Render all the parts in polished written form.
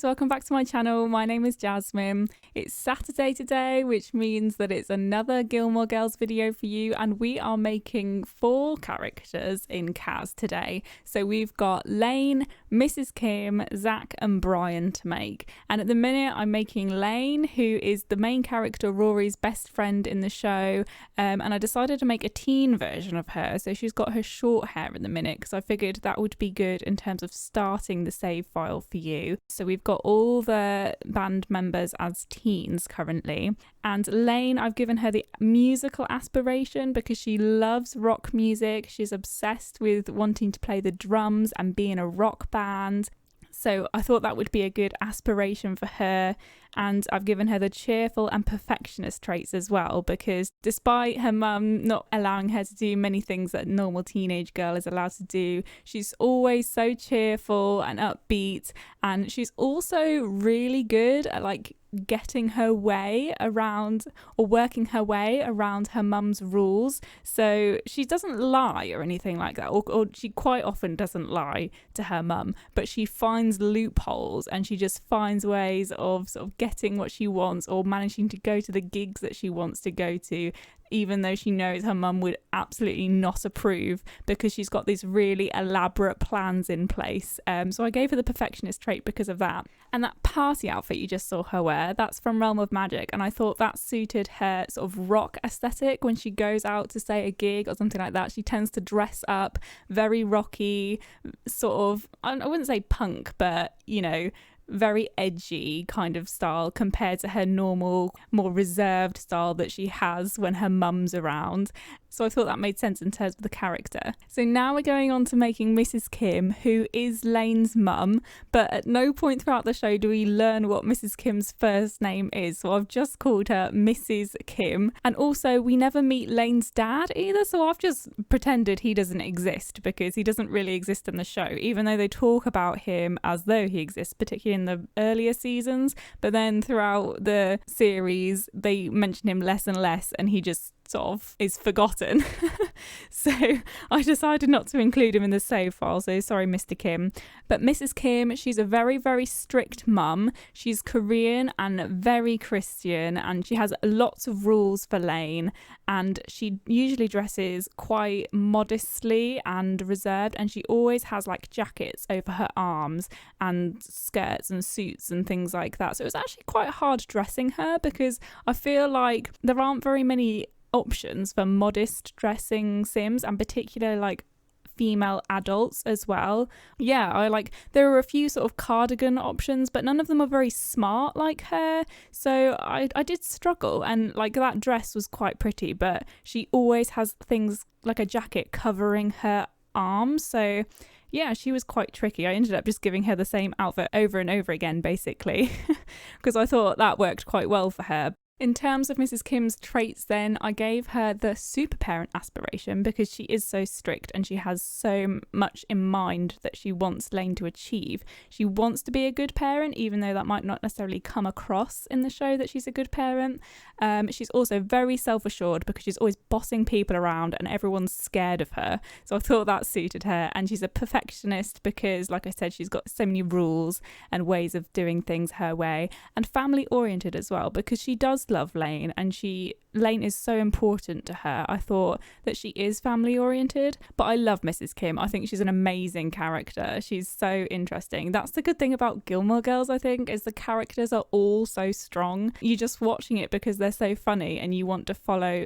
welcome back to my channel. My name is Jasmine. It's Saturday today, which means that it's another Gilmore Girls video for you, and we are making 4 characters in Kaz today. So we've got Lane, Mrs. Kim, Zack and Brian to make. And at the minute I'm making Lane, who is the main character, Rory's best friend in the show, and I decided to make a teen version of her. So she's got her short hair at the minute because I figured that would be good in terms of starting the save file for you. So we've got all the band members as teens currently, and Lane, I've given her the musical aspiration because she loves rock music. She's obsessed with wanting to play the drums and be in a rock band. So I thought that would be a good aspiration for her, and I've given her the cheerful and perfectionist traits as well, because despite her mum not allowing her to do many things that a normal teenage girl is allowed to do, she's always so cheerful and upbeat, and she's also really good at getting her way around, or working her way around her mum's rules. So she doesn't lie or anything like that, or she quite often doesn't lie to her mum, but she finds loopholes and she just finds ways of sort of getting what she wants, or managing to go to the gigs that she wants to go to, even though she knows her mum would absolutely not approve, because she's got these really elaborate plans in place. So I gave her the perfectionist trait because of that. And that party outfit you just saw her wear, that's from Realm of Magic, and I thought that suited her sort of rock aesthetic. When she goes out to, say, a gig or something like that, she tends to dress up very rocky, sort of, I wouldn't say punk, but very edgy kind of style compared to her normal, more reserved style that she has when her mum's around. So I thought that made sense in terms of the character. So now we're going on to making Mrs. Kim, who is Lane's mum, but at no point throughout the show do we learn what Mrs. Kim's first name is. So I've just called her Mrs. Kim. And also we never meet Lane's dad either, so I've just pretended he doesn't exist, because he doesn't really exist in the show, even though they talk about him as though he exists, particularly in the earlier seasons. But then throughout the series they mention him less and less, and he just sort of is forgotten. So I decided not to include him in the save file, so sorry Mr. Kim. But Mrs. Kim, she's a very, very strict mum. She's Korean and very Christian, and she has lots of rules for Lane, and she usually dresses quite modestly and reserved, and she always has jackets over her arms and skirts and suits and things like that. So it was actually quite hard dressing her, because I feel like there aren't very many options for modest dressing Sims, and particularly female adults as well. Yeah, there are a few sort of cardigan options, but none of them are very smart like her. So I did struggle, and that dress was quite pretty, but she always has things like a jacket covering her arms. So yeah, she was quite tricky. I ended up just giving her the same outfit over and over again, basically, because I thought that worked quite well for her. In terms of Mrs. Kim's traits then, I gave her the super parent aspiration because she is so strict and she has so much in mind that she wants Lane to achieve. She wants to be a good parent, even though that might not necessarily come across in the show that she's a good parent. She's also very self-assured because she's always bossing people around and everyone's scared of her. So I thought that suited her. And she's a perfectionist because, like I said, she's got so many rules and ways of doing things her way. And family oriented as well, because she does love Lane, and Lane is so important to her. I thought that she is family oriented, but I love Mrs. Kim. I think she's an amazing character. She's so interesting. That's the good thing about Gilmore Girls, I think, is the characters are all so strong. You're just watching it because they're so funny, and you want to follow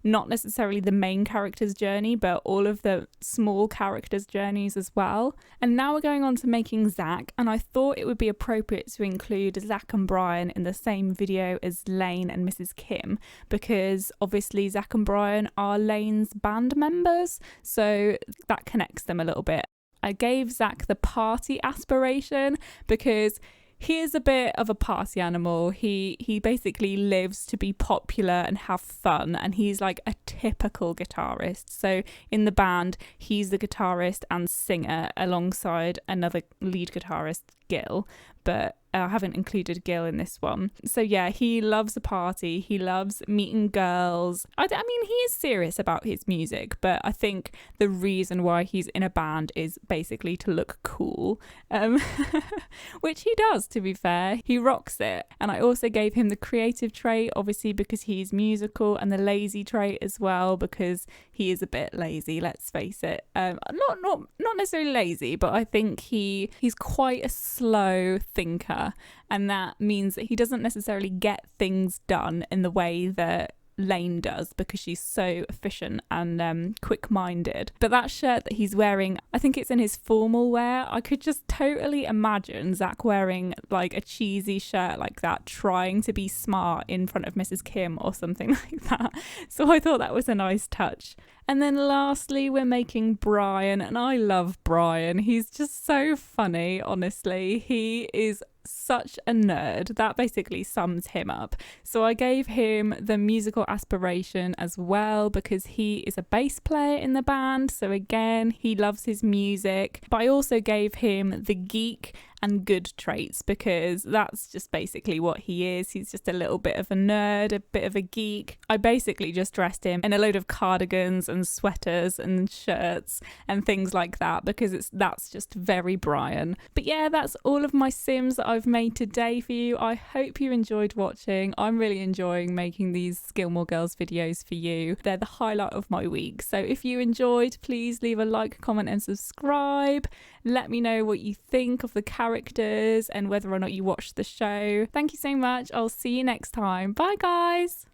not necessarily the main character's journey, but all of the small characters' journeys as well. And now we're going on to making Zack, and I thought it would be appropriate to include Zack and Brian in the same video as Lane and Mrs. Kim, because obviously Zack and Brian are Lane's band members, so that connects them a little bit. I gave Zack the party aspiration because he is a bit of a party animal. He basically lives to be popular and have fun, and he's like a typical guitarist. So in the band, he's the guitarist and singer alongside another lead guitarist, Gil. But I haven't included Gil in this one. So yeah, he loves a party. He loves meeting girls. I mean, he is serious about his music, but I think the reason why he's in a band is basically to look cool, which he does, to be fair. He rocks it. And I also gave him the creative trait, obviously because he's musical, and the lazy trait as well because he is a bit lazy, let's face it. Not necessarily lazy, but I think he's quite a slow thinker, and that means that he doesn't necessarily get things done in the way that Lane does because she's so efficient and quick-minded. But that shirt that he's wearing, I think it's in his formal wear. I could just totally imagine Zack wearing like a cheesy shirt like that, trying to be smart in front of Mrs. Kim or something like that. So I thought that was a nice touch. And then lastly, we're making Brian, and I love Brian. He's just so funny, honestly. He is such a nerd. That basically sums him up. So I gave him the musical aspiration as well because he is a bass player in the band. So again, he loves his music. But I also gave him the geek and good traits because that's just basically what he is. He's just a little bit of a nerd, a bit of a geek. I basically just dressed him in a load of cardigans and sweaters and shirts and things like that because that's just very Brian. But yeah, that's all of my Sims that I've made today for you. I hope you enjoyed watching. I'm really enjoying making these Gilmore Girls videos for you. They're the highlight of my week. So if you enjoyed, please leave a like, comment and subscribe. Let me know what you think of the characters and whether or not you watched the show. Thank you so much. I'll see you next time. Bye guys.